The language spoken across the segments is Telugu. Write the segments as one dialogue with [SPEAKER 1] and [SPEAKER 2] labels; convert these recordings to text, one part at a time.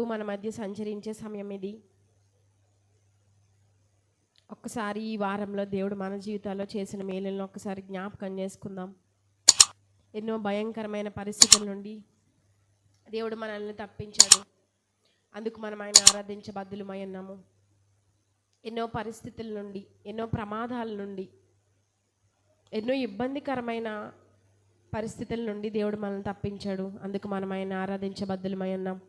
[SPEAKER 1] మన మధ్య సంచరించే సమయం ఇది. ఒక్కసారి ఈ వారంలో దేవుడు మన జీవితాల్లో చేసిన మేలులను ఒక్కసారి జ్ఞాపకం చేసుకుందాం. ఎన్నో భయంకరమైన పరిస్థితుల నుండి దేవుడు మనల్ని తప్పించాడు. అందుకు మనం ఆయన ఆరాధించబద్దులమై ఉన్నాము. ఎన్నో పరిస్థితుల నుండి, ఎన్నో ప్రమాదాల నుండి, ఎన్నో ఇబ్బందికరమైన పరిస్థితుల నుండి దేవుడు మనల్ని తప్పించాడు. అందుకు మనం ఆయన ఆరాధించబద్దులమై ఉన్నాం.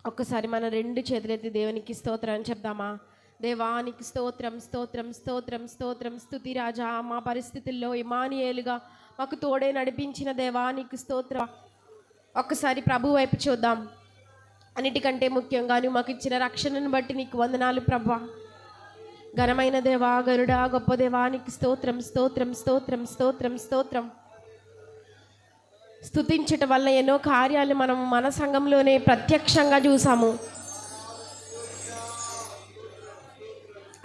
[SPEAKER 1] ఒక్కసారి మన రెండు చేతులెత్తి దేవునికి స్తోత్రం చెప్దామా? దేవానికి స్తోత్రం, స్తోత్రం, స్తోత్రం, స్తోత్రం. స్తుతి రాజా, మా పరిస్థితుల్లో ఇమానుయేలుగా మాకు తోడే నడిపించిన దేవానికి స్తోత్రం. ఒక్కసారి ప్రభు వైపు చూద్దాం. అన్నిటికంటే ముఖ్యంగా నువ్వు మాకు ఇచ్చిన రక్షణను బట్టి నీకు వందనాలు ప్రభా. ఘనమైన దేవా, గరుడా, గొప్ప దేవానికి స్తోత్రం, స్తోత్రం, స్తోత్రం, స్తోత్రం, స్తోత్రం. స్తుతించటం వల్ల ఎన్నో కార్యాలు మనం మన సంఘంలోనే ప్రత్యక్షంగా చూసాము.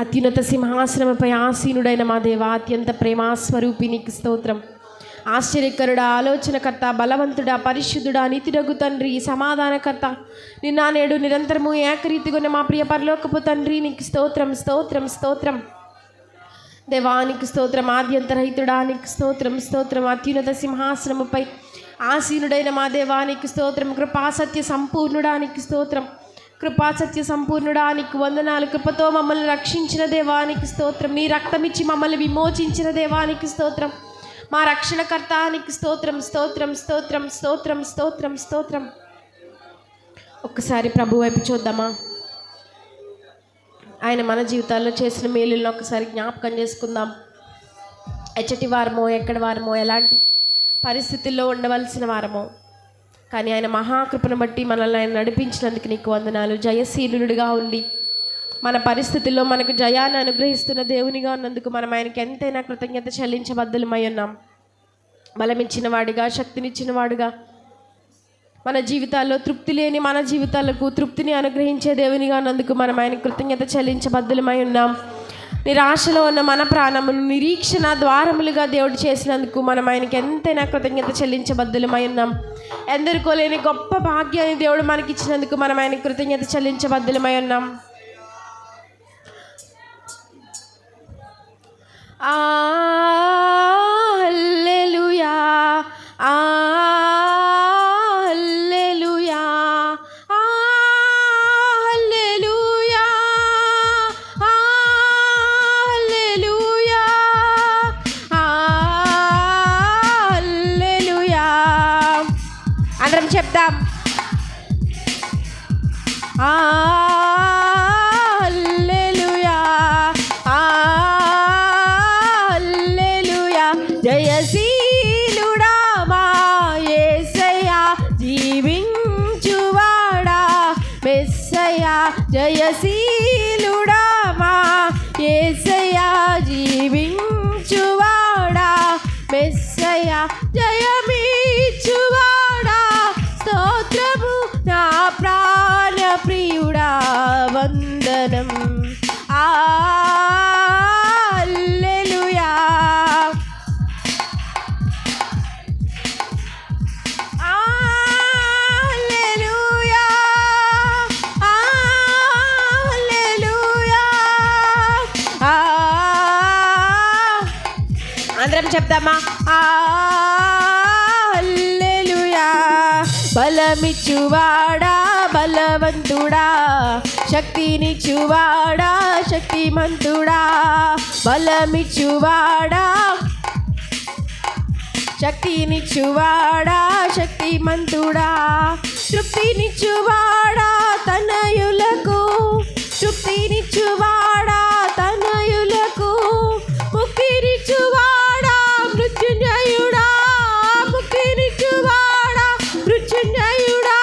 [SPEAKER 1] అత్యున్నత సింహాసనముపై ఆసీనుడైన మా దేవా, అత్యంత ప్రేమాస్వరూపినికి స్తోత్రం. ఆశ్చర్యకరుడా, ఆలోచనకర్త, బలవంతుడా, పరిశుద్ధుడా, నిత్యుడగు తండ్రి, సమాధానకర్త, నిన్న నేడు నిరంతరము ఏకరీతిగా మా ప్రియ పరలోకపు తండ్రి నీకు స్తోత్రం, స్తోత్రం, స్తోత్రం. దేవానికి స్తోత్రం. ఆద్యంతరహితుడా నీకు స్తోత్రం, స్తోత్రం. అత్యున్నత సింహాసనముపై ఆసీనుడైన మా దేవానికి స్తోత్రం. కృపాసత్య సంపూర్ణుడానికి స్తోత్రం. కృపాసత్య సంపూర్ణుడానికి వందనాలు. కృపతో మమ్మల్ని రక్షించిన దేవానికి స్తోత్రం. నీ రక్తమిచ్చి మమ్మల్ని విమోచించిన దేవానికి స్తోత్రం. మా రక్షణకర్తానికి స్తోత్రం, స్తోత్రం, స్తోత్రం, స్తోత్రం, స్తోత్రం, స్తోత్రం. ఒక్కసారి ప్రభు వైపు చూద్దామా? ఆయన మన జీవితాల్లో చేసిన మేలులను ఒక్కసారి జ్ఞాపకం చేసుకుందాం. ఎచ్చటి వారమో, ఎక్కడి వారమో, ఎలాంటి పరిస్థితుల్లో ఉండవలసిన వారమో, కానీ ఆయన మహాకృపను బట్టి మనల్ని ఆయన నడిపించినందుకు నీకు వందనాలు. జయశీలుడిగా ఉండి మన పరిస్థితుల్లో మనకు జయాన్ని అనుగ్రహిస్తున్న దేవునిగా ఉన్నందుకు మనం ఆయనకి ఎంతైనా కృతజ్ఞత చెల్లించబద్దులమై ఉన్నాం. బలమిచ్చిన వాడిగా, శక్తినిచ్చిన వాడుగా, మన జీవితాల్లో తృప్తి లేని మన జీవితాలకు తృప్తిని అనుగ్రహించే దేవునిగా ఉన్నందుకు మనం ఆయన కృతజ్ఞత చెల్లించబద్దులమై ఉన్నాం. నిరాశలో ఉన్న మన ప్రాణమును నిరీక్షణ ద్వారములుగా దేవుడు చేసినందుకు మనం ఆయనకి ఎంతైనా కృతజ్ఞత చెల్లించబద్దులమై ఉన్నాం. ఎందరికో లేని గొప్ప భాగ్యాన్ని దేవుడు మనకి ఇచ్చినందుకు మనం ఆయనకి కృతజ్ఞత చెల్లించబద్దులమై ఉన్నాం. హల్లెలూయా, హల్లెలూయా, హల్లెలూయా, హల్లెలూయా, హల్లెలూయా. అందరం చెప్తాం. జయశీలుడా మా యేసయ్యా, జీవించువాడా మెస్సయ్యా. జయశీలుడా మా యేసయ్యా, జీవించువాడా మెస్సయ్యా. జయమిచ్చువాడా స్తోత్రము నా ప్రాణ ప్రియుడా వందనం. అందరం చెప్తామా? హల్లెలూయా. బలమిచ్చువాడా బలవంతుడా, శక్తినిచ్చువాడా శక్తిమంతుడా. బలమిచ్చువాడా, శక్తినిచ్చువాడా శక్తిమంతుడా. తృప్తినిచ్చువాడా తనయులకు, తృప్తినిచ్చువాడా తనయులకు. ముక్తినిచ్చువాడా మృత్యుంజయుడా, ముక్తినిచ్చువాడా మృత్యుంజయుడా.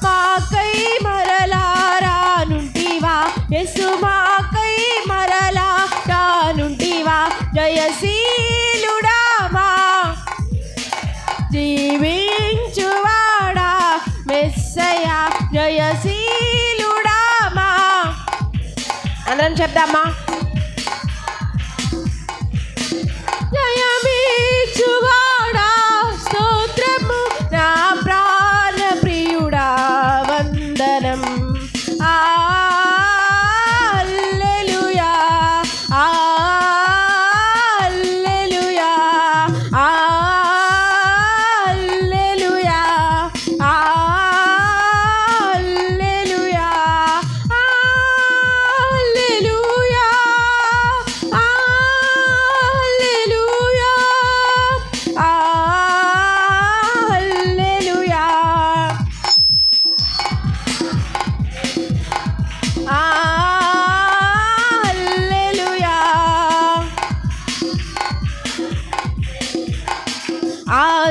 [SPEAKER 1] మాకై మరలా రానుంటివా యేసు, మాకై మరలా రానుంటివా. జయశీలుడా మా జీవించువాడా మెస్సయ్యా. జయశీలుడా మా. అందరం చెప్దామా? జయమిచ్చువాడా స్తోత్రము నా ప్రాణ ప్రియుడా వందనం.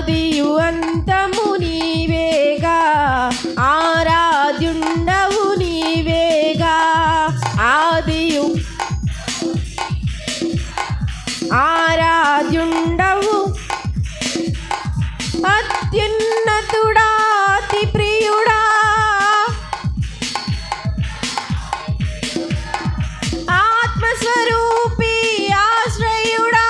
[SPEAKER 1] ఆదియు అంతము నీవేగా, ఆరాధ్యుండవు నీవేగా. ఆదియు ఆరాధ్యుండవు, అత్యున్నతుడా అతి ప్రియుడా. ఆత్మస్వరూపి ఆశ్రయుడా,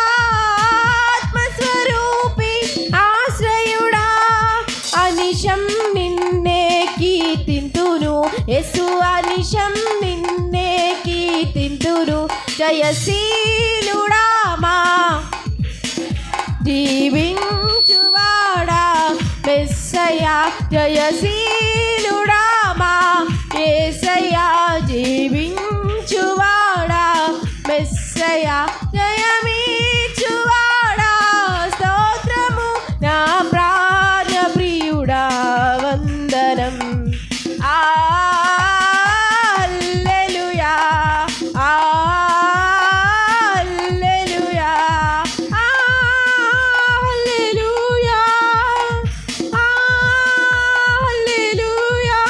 [SPEAKER 1] ఆత్మస్వరూపి ఆశ్రయుడా. అనిశం నిన్నే కీర్తింతును యేసు, అనిశం నిన్నే కీర్తింతును. జయశీలుడా మా జీవించువాడా మెస్సయ్యా, జయశీలుడా మా యేసయ్యా. జీవించువాడా మెస్సయ్యా, జయమిచ్చువాడా. స్తోత్రము నా ప్రాణ ప్రియుడా, వందనం. హల్లెలూయా, హల్లెలూయా, హల్లెలూయా, హల్లెలూయా,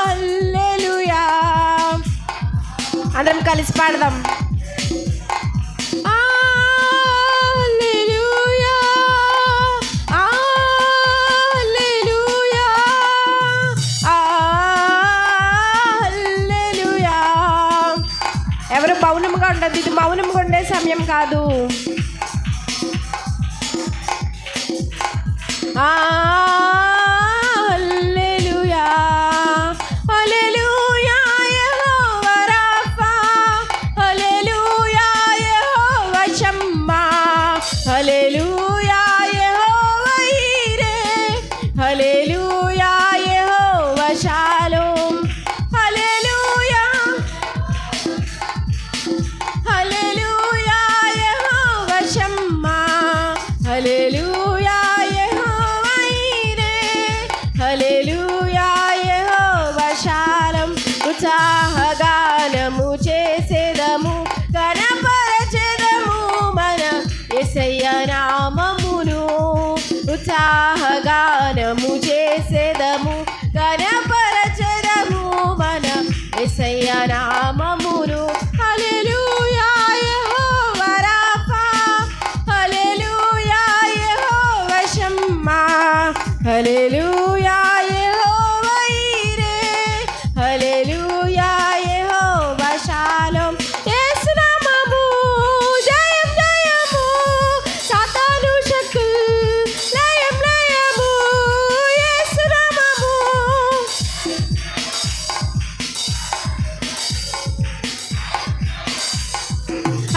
[SPEAKER 1] హల్లెలూయా. అందరం కలిసి పాడదాం. హల్లెలూయా, హల్లెలూయా, హల్లెలూయా. ఎవరు మౌనంగా ఉండదు, ఇది మౌనంగా ఉండే సమయం కాదు. హల్లెలూయా, హల్లెలూయా, యెహోవా రాఫా. హల్లెలూయా, యెహోవా షమ్మా. హల్లెలూయా, యెహోవా ఈరే. హల్లెలూయా, యెహోవా షాలోమ్. హల్లెలూయా, హల్లెలూయా, యెహోవా షమ్మా. హల్లెలూయా, యెహోవా ఈరే. హల్లెలూయా, యెహోవా షాలోమ్. ఉత్సాహగానము చేసేదము, గణపరచెదము మన యేసయ్య నామమును. ఉత్సాహగానము చేసేదము, గణపరచెదము మన యేసయ్య నామమును. హల్లెలూయా, యెహోవా రాఫా. హల్లెలూయా, యెహోవా షమ్మా. హల్లెలూయా, యెహోవా ఈరే. హల్లెలూయా, యెహోవా షాలోమ్. యేసు నామము జయం జయము, సాతాను శక్తులు లయం లయము. యేసు నామము.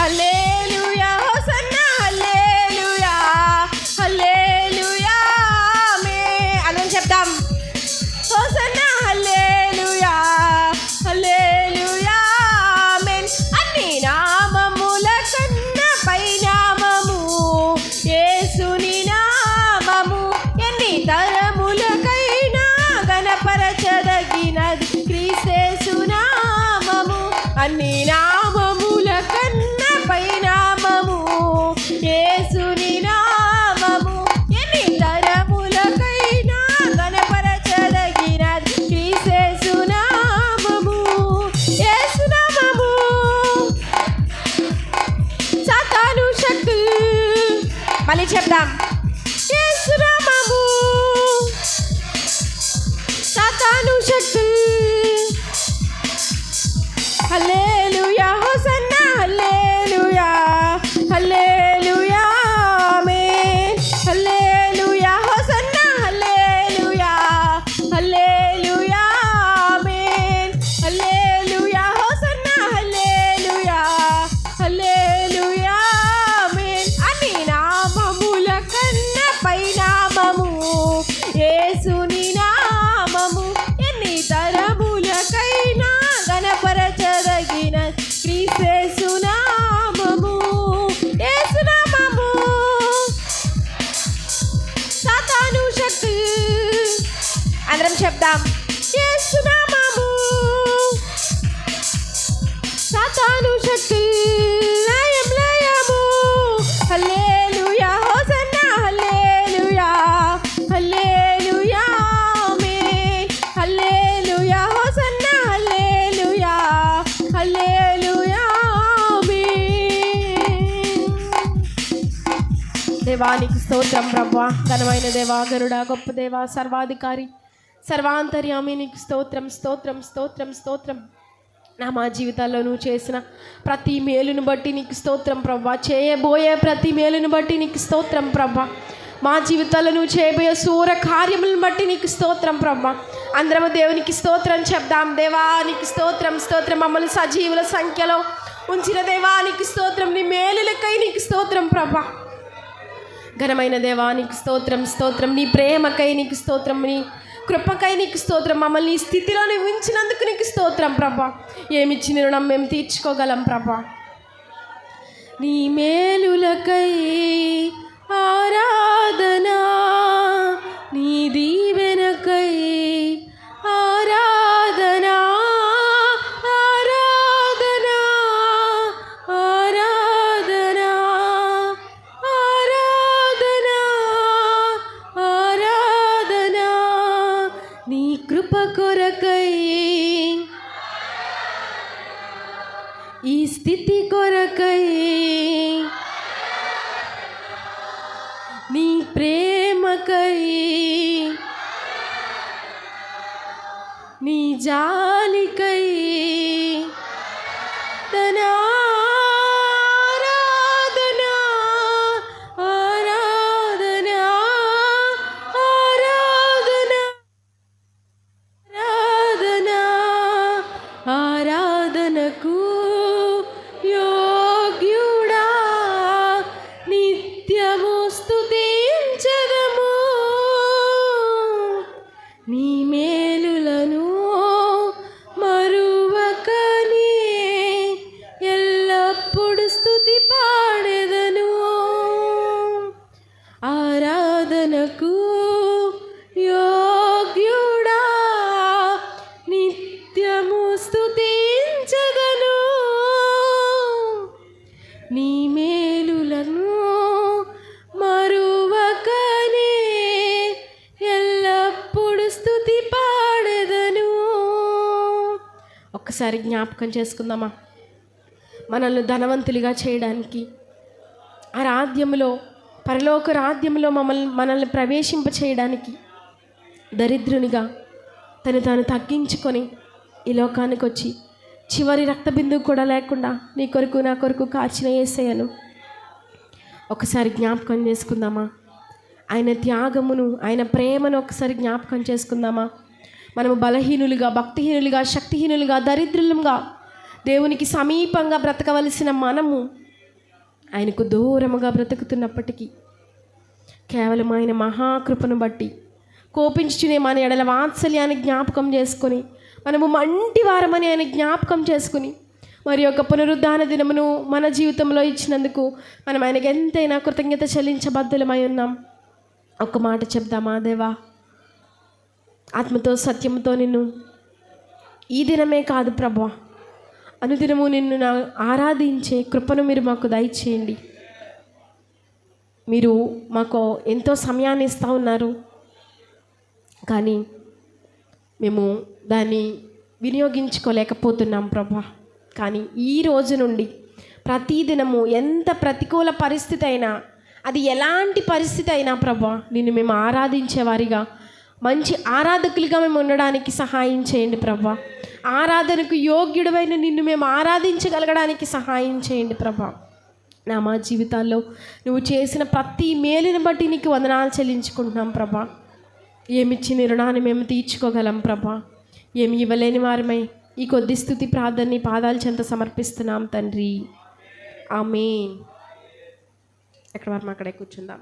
[SPEAKER 1] హల్లెలూయా, హోసన్నా. హల్లెలూయా, హల్లెలూయా, ఆమేన్. అందరం చెప్తాం. హోసన్నా, హల్లెలూయా, హల్లెలూయా, ఆమేన్. అన్ని నామముల కన్నా పై నామము యేసుని నామము. ఎన్ని తరములకైనా గణపరచదగినది క్రీస్తు నామము. అన్ని నామముల కన్నా పై నామము యేసుని నామము. ఎన్ని తరములకైనా గణపరచదగినది క్రీస్తు నామము. యేసు నామము. సాతాను శక్తులు మళ్ళీ చెప్దాం. యేసు నామము. సాతాను శక్తులు. హల్లెలూయా, హోసన్నా. హల్లెలూయా, హల్లెలూయా, ఆమేన్. హల్లెలూయా, హోసన్నా. హల్లెలూయా, హల్లెలూయా, ఆమేన్. హల్లెలూయా, హోసన్నా. హల్లెలూయా, హల్లెలూయా, ఆమేన్. అన్ని నామముల కన్నా పై నామము యేసుని నామము. ఎన్ని తరములకైనా గణపరచదగిన క్రీస్తు నామము. యేసు నామము. సాతాను శక్తి. అందరం చెప్దాం. యేసు నామము. సాతాను శక్తి లయం లయము. హల్లెలూయా, దేవానికి స్తోత్రం ప్రభా. ఘనమైన దేవా, గరుడా, గొప్ప దేవా, సర్వాధికారి, సర్వాంతర్యామి నీకు స్తోత్రం స్తోత్రం స్తోత్రం స్తోత్రం. మా జీవితాల్లో నువ్వు చేసిన ప్రతి మేలును బట్టి నీకు స్తోత్రం ప్రభా. చేయబోయే ప్రతి మేలును బట్టి నీకు స్తోత్రం ప్రభా. మా జీవితాల్లో నువ్వు చేయబోయే సూర కార్యములను బట్టి నీకు స్తోత్రం ప్రభా. అందరము దేవునికి స్తోత్రం చెప్దాం. దేవానికి స్తోత్రం స్తోత్రం. మమ్మల్ని సజీవుల సంఖ్యలో ఉంచిన దేవానికి స్తోత్రం. నీ మేలులకై నీకు స్తోత్రం ప్రభా. ఘనమైన దేవానికి స్తోత్రం స్తోత్రం. నీ ప్రేమకై నీకు స్తోత్రం, నీ కృపకై నీకు స్తోత్రం. మమ్మల్ని ఈ స్థితిలో నువ్వు ఉంచినందుకు నీకు స్తోత్రం ప్రభా. ఏమిచ్చిన రుణం మేము తీర్చుకోగలం ప్రభా. నీ మేలులకై ఆరాధనా, నీ దీవెనకై ఆరాధనా, ఆరాధనా, ఆరాధనా, ఆరాధనా, ఆరాధనా. నీ కృప కొరకై, ఈ స్థితి కొరకై, నీ ప్రేమకై, నీ జాలికై ఆరాధనా, ఆరాధనా, ఆరాధనా, ఆరాధనా. ఆరాధనకు యోగ్యుడా, నిత్యము స్తుతించెదము. నీ మేలులను మరువకనే ఎల్లప్పుడు స్తుతి పాడెదను. ఆరాధనకు యోగ్యుడా, నిత్యము స్తుతించెదను. నీ మేలులను మరువకనే ఎల్లప్పుడు స్తుతి పాడెదను. ఒక్కసారి జ్ఞాపకం చేసుకుందామా. మనల్ని ధనవంతులుగా చేయడానికి ఆ రాజ్యములో, పరలోక రాజ్యములో మనల్ని ప్రవేశింప చేయడానికి దరిద్రునిగా తను తాను తగ్గించుకొని ఈ లోకానికి వచ్చి చివరి రక్త బిందువు కూడా లేకుండా నీ కొరకు నా కొరకు కాచిన యేసయ్యను ఒకసారి జ్ఞాపకం చేసుకుందామా. ఆయన త్యాగమును, ఆయన ప్రేమను ఒకసారి జ్ఞాపకం చేసుకుందామా. మనము బలహీనులుగా, భక్తిహీనులుగా, శక్తిహీనులుగా, దరిద్రులుగా, దేవునికి సమీపంగా బ్రతకవలసిన మనము ఆయనకు దూరముగా బ్రతుకుతున్నప్పటికీ కేవలం ఆయన మహాకృపను బట్టి కోపించుచునే మన ఎడల వాత్సల్యాన్ని జ్ఞాపకం చేసుకొని, మనము మంటి వారమని ఆయన జ్ఞాపకం చేసుకుని, మరి యొక్క పునరుద్ధాన దినమును మన జీవితంలో ఇచ్చినందుకు మనం ఆయనకి ఎంతైనా కృతజ్ఞత చెల్లించబద్ధులమై ఉన్నాం. ఒక్క మాట చెప్దామా. దేవా, ఆత్మతో సత్యముతో నిన్ను ఈ దినమే కాదు ప్రభువా, అనుదినము నిన్ను ఆరాధించే కృపను మీరు మాకు దయచేయండి. మీరు మాకు ఎంతో సమయాన్ని ఇస్తూ ఉన్నారు, కానీ మేము దాన్ని వినియోగించుకోలేకపోతున్నాం ప్రభా. కానీ ఈ రోజు నుండి ప్రతిదినము ఎంత ప్రతికూల పరిస్థితి అయినా, అది ఎలాంటి పరిస్థితి అయినా ప్రభా, నిన్ను మేము ఆరాధించేవారిగా, మంచి ఆరాధకులుగా మేము ఉండడానికి సహాయం చేయండి ప్రభా. ఆరాధనకు యోగ్యుడమైన నిన్ను మేము ఆరాధించగలగడానికి సహాయం చేయండి ప్రభా. మా జీవితాల్లో నువ్వు చేసిన ప్రతి మేలుని బట్టి నీకు వందనాలు చెల్లించుకుంటున్నాం ప్రభా. ఏమిచ్చిన రుణాన్ని మేము తీర్చుకోగలం ప్రభా. ఏమి ఇవ్వలేని వారమై ఈ కొద్ది స్తుతి ప్రార్థనని పాదాల చెంత సమర్పిస్తున్నాం తండ్రి. ఆమేన్. ఎక్కడ వారం అక్కడే కూర్చుందాం.